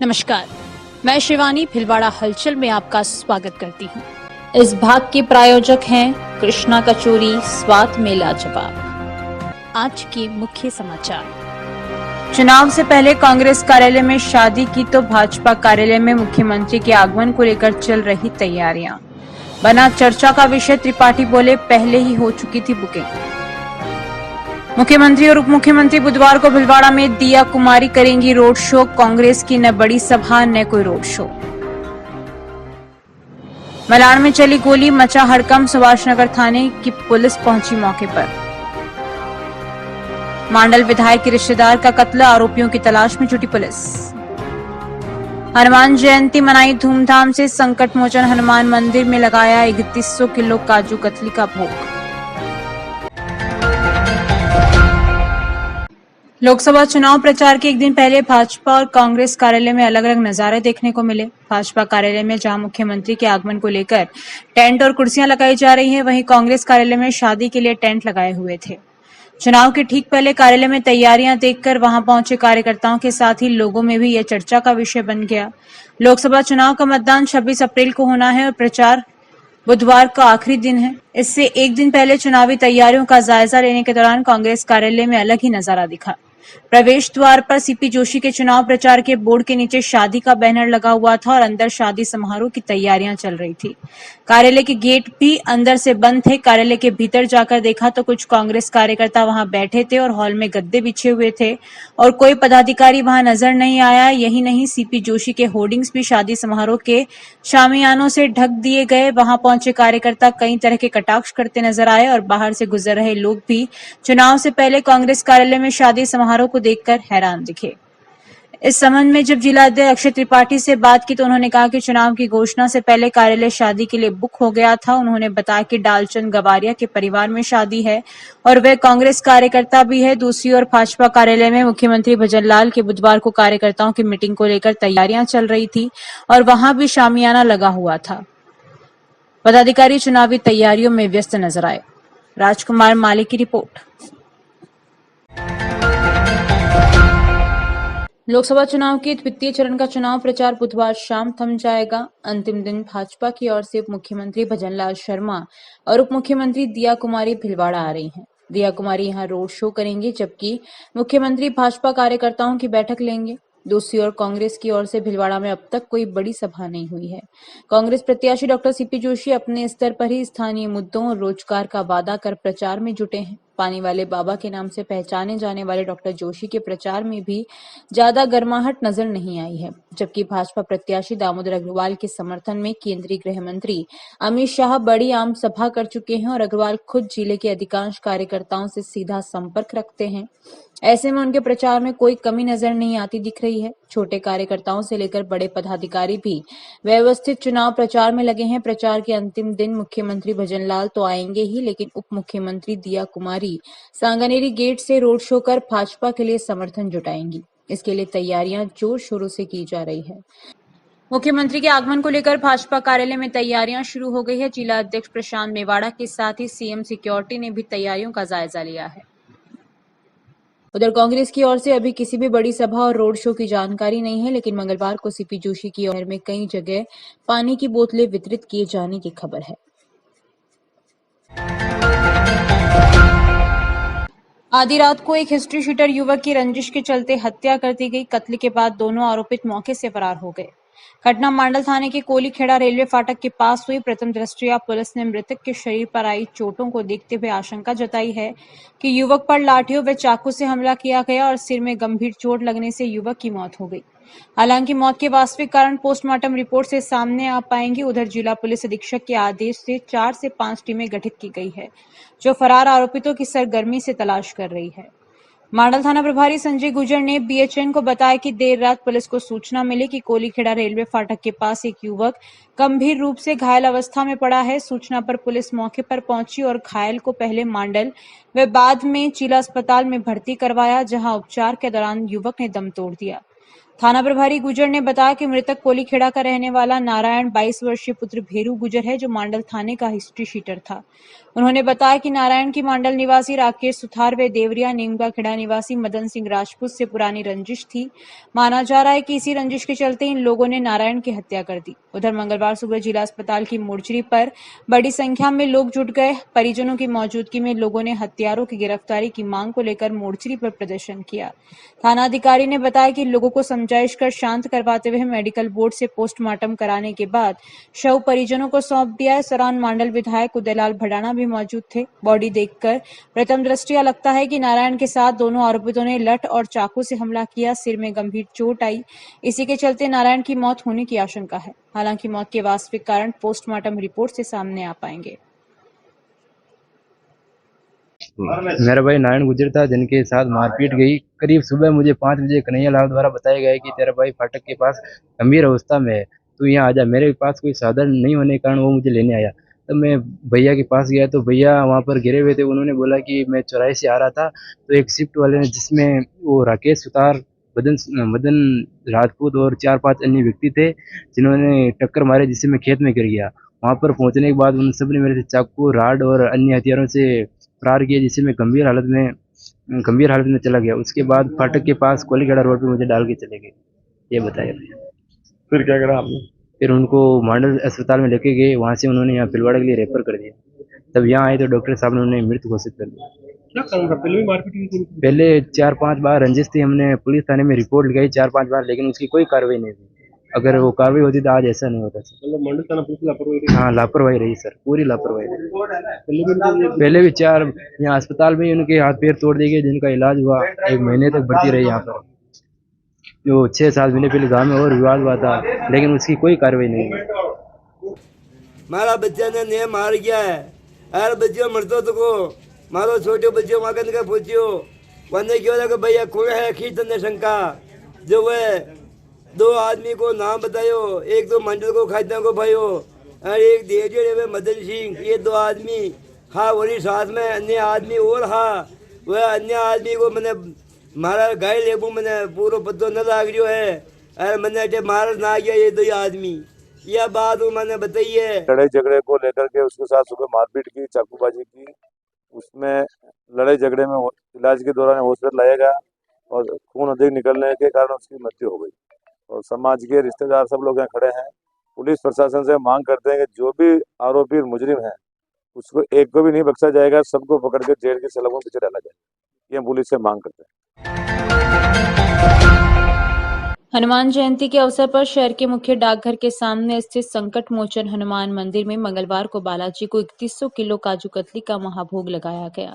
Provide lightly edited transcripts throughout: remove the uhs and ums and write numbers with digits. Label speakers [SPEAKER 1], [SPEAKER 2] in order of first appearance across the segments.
[SPEAKER 1] नमस्कार, मैं शिवानी भिलवाड़ा हलचल में आपका स्वागत करती हूँ। इस भाग के प्रायोजक हैं कृष्णा कचोरी, स्वाद में लाजवाब। आज के मुख्य समाचार।
[SPEAKER 2] चुनाव से पहले कांग्रेस कार्यालय में शादी की तो भाजपा कार्यालय में मुख्यमंत्री के आगमन को लेकर चल रही तैयारियां। बना चर्चा का विषय। त्रिपाठी बोले, पहले ही हो चुकी थी बुकिंग। मुख्यमंत्री और उप मुख्यमंत्री बुधवार को भिलवाड़ा में दिया कुमारी करेंगी रोड शो। कांग्रेस की न बड़ी सभा न कोई रोड शो। मलाड में चली गोली, मचा हड़कंप। सुभाष नगर थाने की पुलिस पहुंची मौके पर। मांडल विधायक के रिश्तेदार का कत्ल, आरोपियों की तलाश में जुटी पुलिस। हनुमान जयंती मनाई धूमधाम से। संकट मोचन हनुमान मंदिर में लगाया 3100 किलो काजू कतली का भोग। लोकसभा चुनाव प्रचार के एक दिन पहले भाजपा और कांग्रेस कार्यालय में अलग अलग नजारे देखने को मिले। भाजपा कार्यालय में जहां मुख्यमंत्री के आगमन को लेकर टेंट और कुर्सियां लगाई जा रही हैं, वहीं कांग्रेस कार्यालय में शादी के लिए टेंट लगाए हुए थे। चुनाव के ठीक पहले कार्यालय में तैयारियां देखकर वहां पहुंचे कार्यकर्ताओं के साथ ही लोगों में भी यह चर्चा का विषय बन गया। लोकसभा चुनाव का मतदान 26 अप्रैल को होना है और प्रचार बुधवार का आखिरी दिन है। इससे एक दिन पहले चुनावी तैयारियों का जायजा लेने के दौरान कांग्रेस कार्यालय में अलग ही नजारा दिखा। प्रवेश द्वार पर सीपी जोशी के चुनाव प्रचार के बोर्ड के नीचे शादी का बैनर लगा हुआ था और अंदर शादी समारोह की तैयारियां चल रही थी। कार्यालय के गेट भी अंदर से बंद थे। कार्यालय के भीतर जाकर देखा तो कुछ कांग्रेस कार्यकर्ता वहां बैठे थे और हॉल में गद्दे बिछे हुए थे और कोई पदाधिकारी वहां नजर नहीं आया। यही नहीं, सीपी जोशी के होर्डिंग्स भी शादी समारोह के शामियानों से ढक दिए गए। वहां पहुंचे कार्यकर्ता कई तरह के कटाक्ष करते नजर आए और बाहर से गुजर रहे लोग भी चुनाव से पहले कांग्रेस कार्यालय में शादी समारोह को देखकर हैरान दिखे। इस संबंध में जब जिलाध्यक्ष अक्षय त्रिपाठी से बात की तो उन्होंने कहा कि चुनाव की घोषणा से पहले कार्यालय शादी के लिए बुक हो गया था। उन्होंने बताया कि डालचंद गवारिया के परिवार में शादी है और वह कांग्रेस कार्यकर्ता भी है। दूसरी ओर भाजपा कार्यालय में मुख्यमंत्री भजनलाल के बुधवार को कार्यकर्ताओं की मीटिंग को लेकर तैयारियां चल रही थी और वहां भी शामियाना लगा हुआ था। पदाधिकारी चुनावी तैयारियों में व्यस्त नजर आए। राजकुमार माली की रिपोर्ट। लोकसभा चुनाव के द्वितीय चरण का चुनाव प्रचार बुधवार शाम थम जाएगा। अंतिम दिन भाजपा की ओर से मुख्यमंत्री भजनलाल शर्मा और उप मुख्यमंत्री दिया कुमारी भिलवाड़ा आ रही हैं। दिया कुमारी यहां रोड शो करेंगी, जबकि मुख्यमंत्री भाजपा कार्यकर्ताओं की बैठक लेंगे। दूसरी ओर कांग्रेस की ओर से भिलवाड़ा में अब तक कोई बड़ी सभा नहीं हुई है। कांग्रेस प्रत्याशी डॉक्टर सीपी जोशी अपने स्तर पर ही स्थानीय मुद्दों और रोजगार का वादा कर प्रचार में जुटे हैं। पानी वाले बाबा के नाम से पहचाने जाने वाले डॉक्टर जोशी के प्रचार में भी ज्यादा गर्माहट नजर नहीं आई है, जबकि भाजपा प्रत्याशी दामोदर अग्रवाल के समर्थन में केंद्रीय गृह मंत्री अमित शाह बड़ी आम सभा कर चुके हैं और अग्रवाल खुद जिले के अधिकांश कार्यकर्ताओं से सीधा संपर्क रखते हैं। ऐसे में उनके प्रचार में कोई कमी नजर नहीं आती दिख रही है। छोटे कार्यकर्ताओं से लेकर बड़े पदाधिकारी भी व्यवस्थित चुनाव प्रचार में लगे हैं। प्रचार के अंतिम दिन मुख्यमंत्री भजनलाल तो आएंगे ही, लेकिन उप मुख्यमंत्री दिया कुमारी सांगानेरी गेट से रोड शो कर भाजपा के लिए समर्थन जुटाएंगी। इसके लिए तैयारियां जोर शोरों से की जा रही है। मुख्यमंत्री के आगमन को लेकर भाजपा कार्यालय में तैयारियां शुरू हो गई है। जिला अध्यक्ष प्रशांत मेवाड़ा के साथ ही सीएम सिक्योरिटी ने भी तैयारियों का जायजा लिया है। उधर कांग्रेस की ओर से अभी किसी भी बड़ी सभा और रोड शो की जानकारी नहीं है, लेकिन मंगलवार को सीपी जोशी की ओर में कई जगह पानी की बोतलें वितरित किए जाने की खबर है। आधी रात को एक हिस्ट्री शीटर युवक की रंजिश के चलते हत्या कर दी गई। कत्ल के बाद दोनों आरोपित मौके से फरार हो गए। घटना मांडल थाने के कोलीखेड़ा रेलवे फाटक के पास हुई। प्रथम दृष्टया पुलिस ने मृतक के शरीर पर आई चोटों को देखते हुए आशंका जताई है कि युवक पर लाठियों व चाकू से हमला किया गया और सिर में गंभीर चोट लगने से युवक की मौत हो गई। हालांकि मौत के वास्तविक कारण पोस्टमार्टम रिपोर्ट से सामने आ पाएंगे। उधर जिला पुलिस अधीक्षक के आदेश से 4 से 5 टीमें गठित की गई है, जो फरार आरोपितों की सरगर्मी से तलाश कर रही है। मांडल थाना प्रभारी संजय गुर्जर ने बीएचएन को बताया कि देर रात पुलिस को सूचना मिली कि कोलीखेड़ा रेलवे फाटक के पास एक युवक गंभीर रूप से घायल अवस्था में पड़ा है। सूचना पर पुलिस मौके पर पहुंची और घायल को पहले मांडल व बाद में जिला अस्पताल में भर्ती करवाया, जहां उपचार के दौरान युवक ने दम तोड़ दिया। थाना प्रभारी गुजर ने बताया कि मृतक कोलीखेड़ा का रहने वाला नारायण 22 वर्षीय पुत्र भेरू गुजर है, जो मांडल थाने का हिस्ट्री शीटर था। उन्होंने बताया कि नारायण की मांडल निवासी राकेश सुथार व देवरिया नीमका खेड़ा निवासी मदन सिंह राजपूत से पुरानी रंजिश थी। माना जा रहा है कि इसी रंजिश के चलते इन लोगों ने नारायण की हत्या कर दी। उधर मंगलवार सुबह जिला अस्पताल की मोर्चरी पर बड़ी संख्या में लोग जुट गए। परिजनों की मौजूदगी में लोगों ने हत्यारों की गिरफ्तारी की मांग को लेकर मोर्चरी पर प्रदर्शन किया। थाना अधिकारी ने बताया कि लोगों को समझाइश कर शांत करवाते हुए मेडिकल बोर्ड से पोस्टमार्टम कराने के बाद शव परिजनों को सौंप दिया। इस दौरान मांडल विधायक उदयलाल भडाना भी मौजूद थे। बॉडी देखकर प्रथम दृष्टया लगता है कि नारायण के साथ दोनों आरोपितों ने लठ और चाकू से हमला किया। सिर में गंभीर चोट आई, इसी के चलते नारायण की मौत होने की आशंका है। हालांकि मौत के वास्तविक कारण पोस्टमार्टम रिपोर्ट से सामने आ पाएंगे।
[SPEAKER 3] मेरा भाई नारायण गुजर था, जिनके साथ मारपीट गई। करीब सुबह मुझे 5 बजे कन्हैया लाल द्वारा बताया गया कि तेरा भाई फाटक के पास गंभीर अवस्था में है, तू यहाँ आ जा। मेरे पास कोई साधन नहीं होने के कारण वो मुझे लेने आया। तब मैं भैया के पास गया तो भैया वहाँ पर गिरे हुए थे। उन्होंने बोला कि मैं चौराहे से आ रहा था तो एक शिफ्ट वाले ने, जिसमें वो राकेश सुतार, मदन मदन राजपूत और 4-5 अन्य व्यक्ति थे, जिन्होंने टक्कर मारे, जिससे मैं खेत में गिर गया। वहाँ पर पहुँचने के बाद उन सब ने मेरे से चाकू, राड और अन्य हथियारों से प्रहार किया, जिससे मैं गंभीर हालत में चला गया। उसके बाद फाटक के पास कोलीखेड़ा रोड पे मुझे डाल के चले गए। ये बताया भैया।
[SPEAKER 4] फिर क्या करा आपने?
[SPEAKER 3] फिर उनको मांडल अस्पताल में लेके गए, वहाँ से उन्होंने यहाँ भीलवाड़ा के लिए रेफर कर दिया। तब यहाँ आए तो डॉक्टर साहब ने उन्हें मृत घोषित कर दिया।
[SPEAKER 4] क्या कारण था? पहले भी मारपीट हुई थी?
[SPEAKER 3] पहले 4-5 बार रंजिश थी। हमने पुलिस थाने में रिपोर्ट लगाई 4-5 बार, लेकिन उसकी कोई कार्रवाई नहीं हुई। अगर वो कार्रवाई होती तो आज ऐसा नहीं होता सर।
[SPEAKER 4] मतलब मंडल थाना पुलिस लापरवाही रही?
[SPEAKER 3] हाँ, लापरवाही रही सर, पूरी लापरवाही रही।
[SPEAKER 4] पहले भी
[SPEAKER 3] 4 यहाँ अस्पताल में उनके हाथ पैर तोड़ दिए गए, जिनका इलाज हुआ। 1 महीने तक भर्ती रही यहाँ पर। जो 6-7 महीने पहले गाँव में और विवाद हुआ था, लेकिन उसकी कोई कार्रवाई नहीं हुई।
[SPEAKER 5] मारा बच्चा ने मार गया है। अरे बच्चों मरतो तो को मारो, छोटे बच्चों वहाँ का पूछियो वरने क्यों लगा भैया कौन है खींच ने शंका। जो वह 2 आदमी को नाम बतायो, एक तो मंडल को खाद्या को भयो और एक देवजी मदन सिंह। ये 2 आदमी हाँ वही साथ में अन्य आदमी और हाँ वह अन्य आदमी को मैंने मारा गाय लेबू, मैंने पूरा पत्तो न लाग रही है। अरे मैंने मार ना गया ये 2 आदमी। यह बात मैंने बताई है।
[SPEAKER 6] लड़ाई झगड़े को लेकर के उसके साथ सुबह मारपीट की, चाकूबाजी की। उसमें लड़ाई झगड़े में इलाज के दौरान हॉस्पिटल लाया गया और खून अधिक निकलने के कारण उसकी मृत्यु हो गई। और समाज के रिश्तेदार सब लोग यहाँ खड़े हैं। पुलिस प्रशासन से मांग करते हैं कि जो भी आरोपी मुजरिम है उसको एक को भी नहीं बख्शा जाएगा, सबको पकड़ के जेल के सलाखों के पीछे डाला जाए। ये पुलिस से मांग करते हैं।
[SPEAKER 2] हनुमान जयंती के अवसर पर शहर के मुख्य डाकघर के सामने स्थित संकट मोचन हनुमान मंदिर में मंगलवार को बालाजी को 3100 किलो काजू कतली का महाभोग लगाया गया।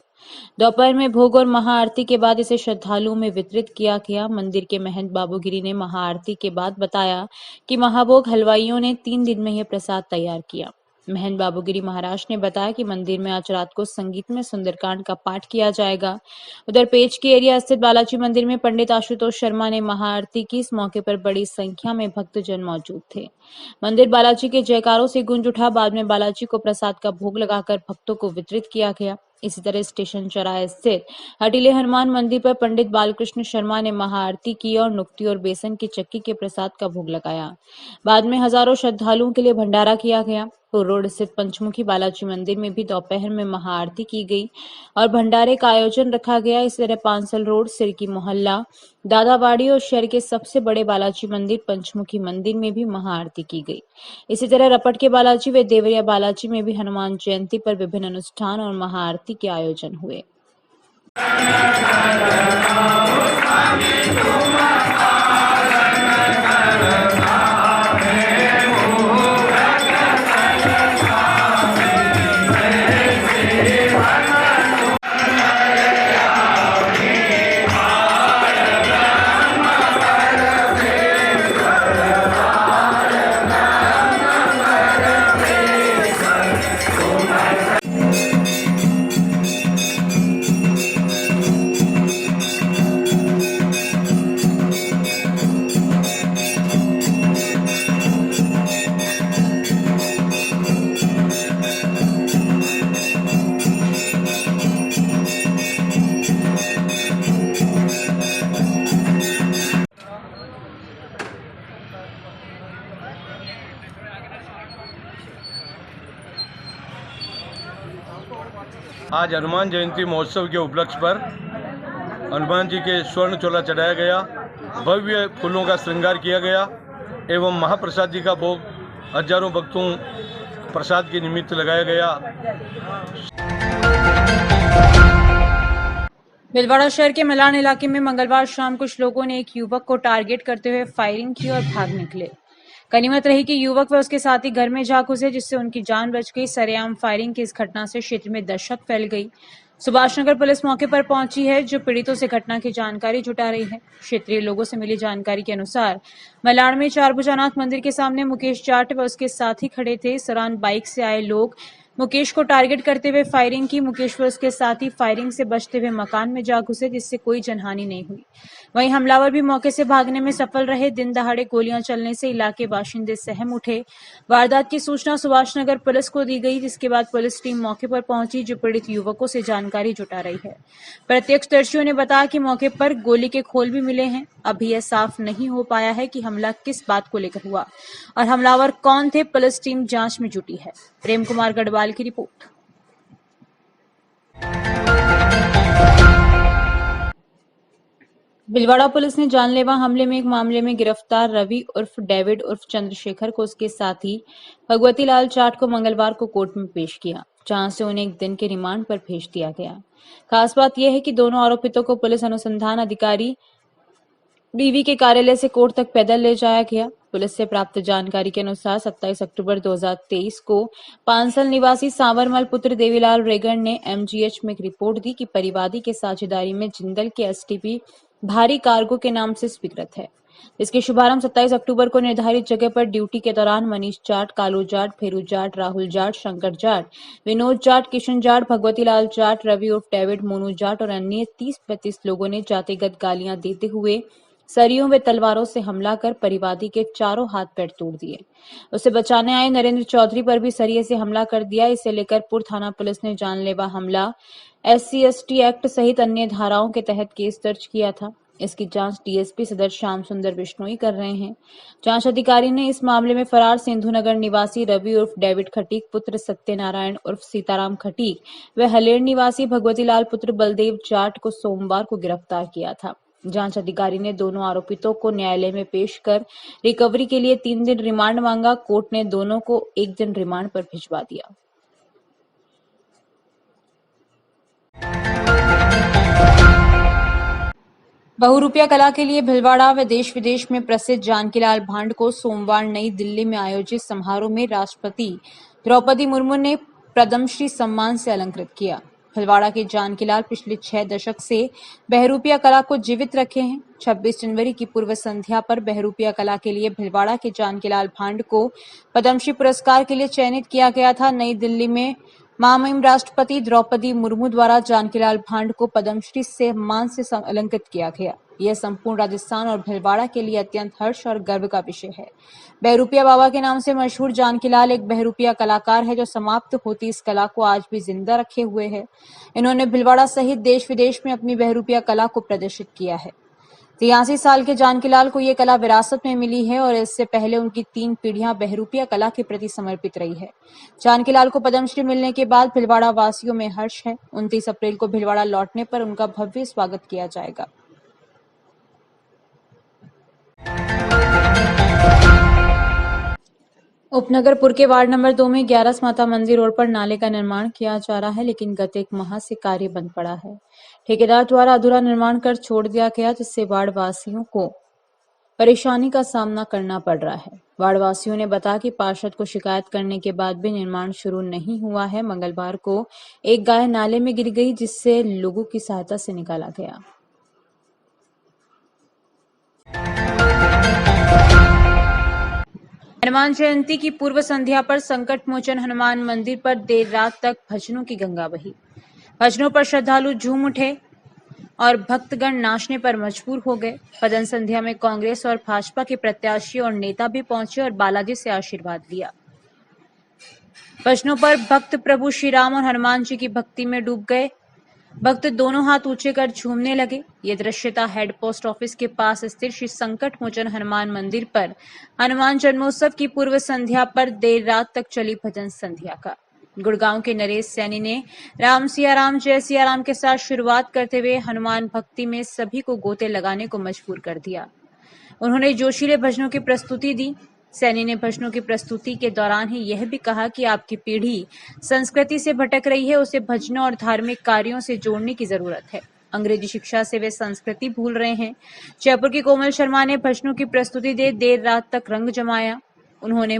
[SPEAKER 2] दोपहर में भोग और महाआरती के बाद इसे श्रद्धालुओं में वितरित किया गया। मंदिर के महंत बाबूगिरी ने महाआरती के बाद बताया कि महाभोग हलवाइयों ने 3 दिन में यह प्रसाद तैयार किया। महंत बाबूगिरी महाराज ने बताया कि मंदिर में आज रात को संगीत में सुंदरकांड का पाठ किया जाएगा। उधर पेज के एरिया स्थित बालाजी मंदिर में पंडित आशुतोष शर्मा ने महाआरती की। इस मौके पर बड़ी संख्या में भक्तजन मौजूद थे। मंदिर बालाजी के जयकारों से गूंज उठा। बाद में बालाजी को प्रसाद का भोग लगाकर भक्तों को वितरित किया गया। इसी तरह स्टेशन चौराहे स्थित हटीले हनुमान मंदिर पर पंडित बालकृष्ण शर्मा ने महाआरती की और नुक्ती और बेसन की चक्की के प्रसाद का भोग लगाया। बाद में हजारों श्रद्धालुओं के लिए भंडारा किया गया। रोड स्थित पंचमुखी बालाजी मंदिर में भी दोपहर में महाआरती की गई और भंडारे का आयोजन रखा गया। इस तरह पांसल रोड, सिरकी मोहल्ला, दादावाड़ी और शहर के सबसे बड़े बालाजी मंदिर पंचमुखी मंदिर में भी महाआरती की गई। इसी तरह रपट के बालाजी व देवरिया बालाजी में भी हनुमान जयंती पर विभिन्न अनुष्ठान और महाआरती के आयोजन हुए।
[SPEAKER 7] आज हनुमान जयंती महोत्सव के उपलक्ष्य पर हनुमान जी के स्वर्ण चोला चढ़ाया गया, भव्य फूलों का श्रृंगार किया गया एवं महाप्रसाद जी का भोग हजारों भक्तों प्रसाद के निमित्त लगाया गया।
[SPEAKER 2] भीलवाड़ा शहर के मलान इलाके में मंगलवार शाम कुछ लोगों ने एक युवक को टारगेट करते हुए फायरिंग की और भाग निकले। गनीमत रही कि युवक व उसके साथी घर में जा घुसे, जिससे उनकी जान बच गई। सरेआम फायरिंग की इस घटना से क्षेत्र में दहशत फैल गई। सुभाष नगर पुलिस मौके पर पहुंची है, जो पीड़ितों से घटना की जानकारी जुटा रही है। क्षेत्रीय लोगों से मिली जानकारी के अनुसार मलाड में चार भुजानाथ मंदिर के सामने मुकेश जाट व उसके साथी खड़े थे। इस दौरान बाइक से आए लोग मुकेश को टारगेट करते हुए फायरिंग की। मुकेश व उसके साथी फायरिंग से बचते हुए मकान में जा घुसे, जिससे कोई जनहानि नहीं हुई। वहीं हमलावर भी मौके से भागने में सफल रहे। दिन दहाड़े गोलियां चलने से इलाके बाशिंदे सहम उठे। वारदात की सूचना सुभाष नगर पुलिस को दी गई, जिसके बाद पुलिस टीम मौके पर पहुंची, जो पीड़ित युवकों से जानकारी जुटा रही है। प्रत्यक्षदर्शियों ने बताया कि मौके पर गोली के खोल भी मिले हैं। अभी यह साफ नहीं हो पाया है कि हमला किस बात को लेकर हुआ और हमलावर कौन थे। पुलिस टीम जांच में जुटी है। प्रेम कुमार गढ़वाल की रिपोर्ट। भीलवाड़ा पुलिस ने जानलेवा हमले में एक मामले में गिरफ्तार रवि उर्फ डेविड उर्फ चंद्रशेखर को उसके साथी भगवती लाल जाट को मंगलवार को कोर्ट में पेश किया, जहां से उन्हें एक दिन के रिमांड पर भेज दिया गया। खास बात यह है कि दोनों आरोपितों को पुलिस अनुसंधान अधिकारी डीवी के कार्यालय से कोर्ट तक पैदल ले जाया गया। पुलिस से प्राप्त जानकारी के अनुसार 27 अक्टूबर 2023 को पांसल निवासी सांवरमल पुत्र देवीलाल रेगर ने एमजीएच में एक रिपोर्ट दी कि परिवादी के साझेदारी में जिंदल के एसटीपी भारी कार्गो के नाम से स्वीकृत है। इसके शुभारंभ 27 अक्टूबर को निर्धारित जगह पर ड्यूटी के दौरान मनीष जाट, कालू जाट, फेरू जाट, राहुल जाट, शंकर जाट, विनोद जाट, किशन जाट, भगवती लाल जाट, रवि उर्फ डेविड, मोनू जाट और अन्य 30-35 लोगों ने जातिगत गालियां देते हुए सरियों व तलवारों से हमला कर परिवादी के चारों हाथ पैर तोड़ दिए। उसे बचाने आए नरेंद्र चौधरी पर भी सरिये से हमला कर दिया। इसे लेकर पुर थाना पुलिस ने जानलेवा हमला SC/ST एक्ट सहित अन्य धाराओं के तहत केस दर्ज किया था। इसकी जांच डीएसपी सदर श्याम सुंदर बिश्नोई कर रहे हैं। जांच अधिकारी ने इस मामले में फरार सिंधुनगर निवासी रवि उर्फ डेविड खटीक पुत्र सत्यनारायण उर्फ सीताराम खटीक व हलेर निवासी भगवती लाल पुत्र बलदेव जाट को सोमवार को गिरफ्तार किया था। जांच अधिकारी ने दोनों आरोपितों को न्यायालय में पेश कर रिकवरी के लिए 3 दिन रिमांड मांगा। कोर्ट ने दोनों को 1 दिन रिमांड पर भिजवा दिया। बहुरूपिया कला के लिए भीलवाड़ा व देश विदेश में प्रसिद्ध जानकीलाल भांड को सोमवार नई दिल्ली में आयोजित समारोह में राष्ट्रपति द्रौपदी मुर्मू ने पद्मश्री सम्मान से अलंकृत किया। भीलवाड़ा के जानकीलाल पिछले 6 दशक से बहुरूपिया कला को जीवित रखे हैं। 26 जनवरी की पूर्व संध्या पर बहुरूपिया कला के लिए भीलवाड़ा के जानकीलाल भांड को पद्मश्री पुरस्कार के लिए चयनित किया गया था। नई दिल्ली में महामहिम राष्ट्रपति द्रौपदी मुर्मू द्वारा जानकीलाल भांड को पद्मश्री सम्मान से अलंकृत किया गया। यह संपूर्ण राजस्थान और भीलवाड़ा के लिए अत्यंत हर्ष और गर्व का विषय है। बहुरूपिया बाबा के नाम से मशहूर जानकीलाल एक बहुरूपिया कलाकार है, जो समाप्त होती इस कला को आज भी जिंदा रखे हुए है। इन्होंने भीलवाड़ा सहित देश विदेश में अपनी बहुरूपिया कला को प्रदर्शित किया है। 83 साल के जानकीलाल को ये कला विरासत में मिली है और इससे पहले उनकी 3 पीढ़ियां बहुरूपिया कला के प्रति समर्पित रही है। जानकीलाल को पद्मश्री मिलने के बाद भीलवाड़ा वासियों में हर्ष है। 29 अप्रैल को भीलवाड़ा लौटने पर उनका भव्य स्वागत किया जाएगा। उपनगरपुर के वार्ड नंबर 2 में 11 माता मंदिर रोड पर नाले का निर्माण किया जा रहा है, लेकिन गत 1 माह से कार्य बंद पड़ा है। ठेकेदार द्वारा अधूरा निर्माण कर छोड़ दिया गया, जिससे वार्ड वासियों को परेशानी का सामना करना पड़ रहा है। वार्ड वासियों ने बताया कि पार्षद को शिकायत करने के बाद भी निर्माण शुरू नहीं हुआ है। मंगलवार को एक गाय नाले में गिर गई, जिससे लोगों की सहायता से निकाला गया। हनुमान जयंती की पूर्व संध्या पर संकट मोचन हनुमान मंदिर पर देर रात तक भजनों की गंगा बही। भजनों पर श्रद्धालु झूम उठे और भक्तगण नाचने पर मजबूर हो गए। भजन संध्या में कांग्रेस और भाजपा के प्रत्याशी और नेता भी पहुंचे और बालाजी से आशीर्वाद लिया। भजनों पर भक्त प्रभु श्री राम और हनुमान जी की भक्ति में डूब गए। भक्त दोनों हाथ ऊंचे कर झूमने लगे। ये दृश्य था हेड पोस्ट ऑफिस के पास स्थित श्री संकट मोचन हनुमान मंदिर पर हनुमान जन्मोत्सव की पूर्व संध्या पर देर रात तक चली भजन संध्या का। गुड़गांव के नरेश सैनी ने राम सिया राम जय सिया राम के साथ शुरुआत करते हुए हनुमान भक्ति में सभी को गोते लगाने को मजबूर कर दिया। उन्होंने जोशीले भजनों की प्रस्तुति दी। सैनी ने भजनों की प्रस्तुति के दौरान ही यह भी कहा कि आपकी पीढ़ी संस्कृति से भटक रही है, उसे भजनों और धार्मिक कार्यों से जोड़ने की जरूरत है। अंग्रेजी शिक्षा से वे संस्कृति भूल रहे हैं। जयपुर की कोमल शर्मा ने भजनों की प्रस्तुति दे देर रात तक रंग जमाया। उन्होंने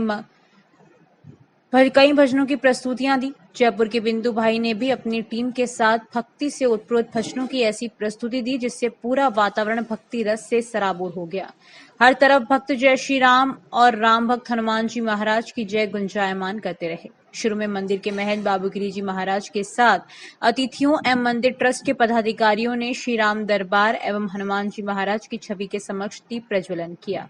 [SPEAKER 2] कई भजनों की प्रस्तुतियां दी। जयपुर के बिंदु भाई ने भी अपनी टीम के साथ भक्ति से उत्प्रोत भजनों की ऐसी प्रस्तुति दी जिससे पूरा वातावरण भक्ति रस से सराबोर हो गया। हर तरफ भक्त जय श्री राम और राम भक्त हनुमान जी महाराज की जय गुंजायमान करते रहे। शुरू में मंदिर के महंत बाबूगिरी जी महाराज के साथ अतिथियों एवं मंदिर ट्रस्ट के पदाधिकारियों ने श्री राम दरबार एवं हनुमान जी महाराज की छवि के समक्ष दीप प्रज्वलन किया।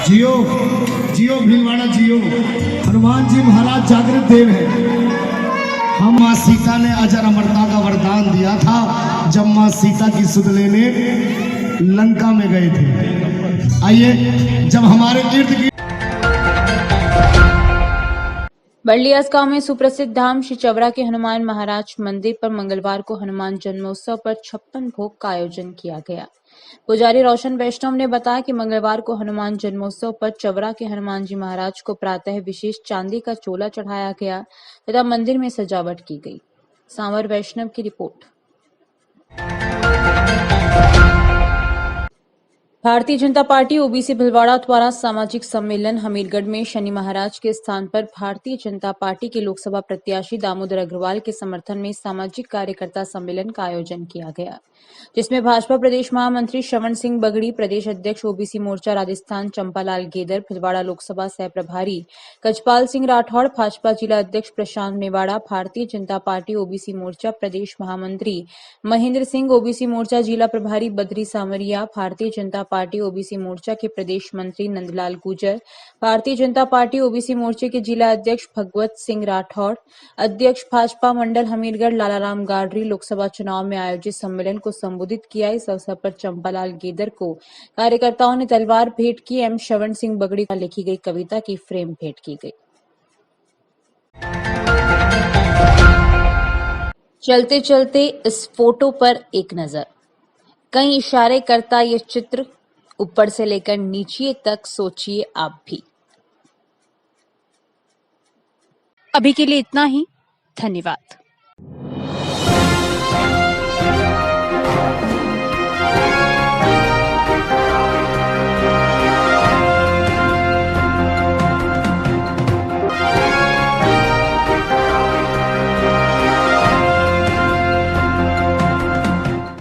[SPEAKER 8] जियो जियो भीलवाड़ा जियो, हनुमान जी महाराज जागृत देव है। हम माँ सीता ने अजर अमरता का वरदान दिया था जब माँ सीता की सुध लेने लंका में गए थे। आइए, जब हमारे इर्द गिर्द
[SPEAKER 2] बल्लियास गांव में सुप्रसिद्ध धाम श्री चवरा के हनुमान महाराज मंदिर पर मंगलवार को हनुमान जन्मोत्सव पर 56 भोग का आयोजन किया गया। पुजारी रोशन वैष्णव ने बताया कि मंगलवार को हनुमान जन्मोत्सव पर चवरा के हनुमान जी महाराज को प्रातः विशेष चांदी का चोला चढ़ाया गया तथा मंदिर में सजावट की गई। सांवर वैष्णव की report. Bharatiya Janata party OBC Bhilwara द्वारा सामाजिक सम्मेलन हमीरगढ़ में शनि महाराज के स्थान पर भारतीय जनता पार्टी के लोकसभा प्रत्याशी दामोदर अग्रवाल के समर्थन में सामाजिक कार्यकर्ता सम्मेलन का आयोजन किया गया, जिसमें भाजपा प्रदेश महामंत्री श्रवण सिंह बगड़ी, प्रदेश अध्यक्ष ओबीसी मोर्चा राजस्थान चंपालाल गेदर, भिलवाड़ा लोकसभा सह प्रभारी कजपाल सिंह राठौड़, भाजपा जिला अध्यक्ष प्रशांत मेवाड़ा, भारतीय जनता पार्टी ओबीसी मोर्चा प्रदेश महामंत्री महेंद्र सिंह, ओबीसी मोर्चा जिला प्रभारी बद्री सामरिया, भारतीय जनता पार्टी ओबीसी मोर्चा के प्रदेश मंत्री नंदलाल गुर्जर, भारतीय जनता पार्टी ओबीसी मोर्चे के जिला अध्यक्ष भगवत सिंह राठौड़, अध्यक्ष भाजपा मंडल हमीरगढ़ लालाराम गाडरी लोकसभा चुनाव में आयोजित सम्मेलन को संबोधित किया। इस अवसर पर चंपालाल गेदर को कार्यकर्ताओं ने तलवार भेंट की एवं श्रवण सिंह बगड़ी का लिखी गई कविता की फ्रेम भेंट की गई। चलते चलते इस फोटो पर एक नजर, कई इशारे करता ये चित्र, ऊपर से लेकर नीचे तक सोचिए आप भी। अभी के लिए इतना ही, धन्यवाद।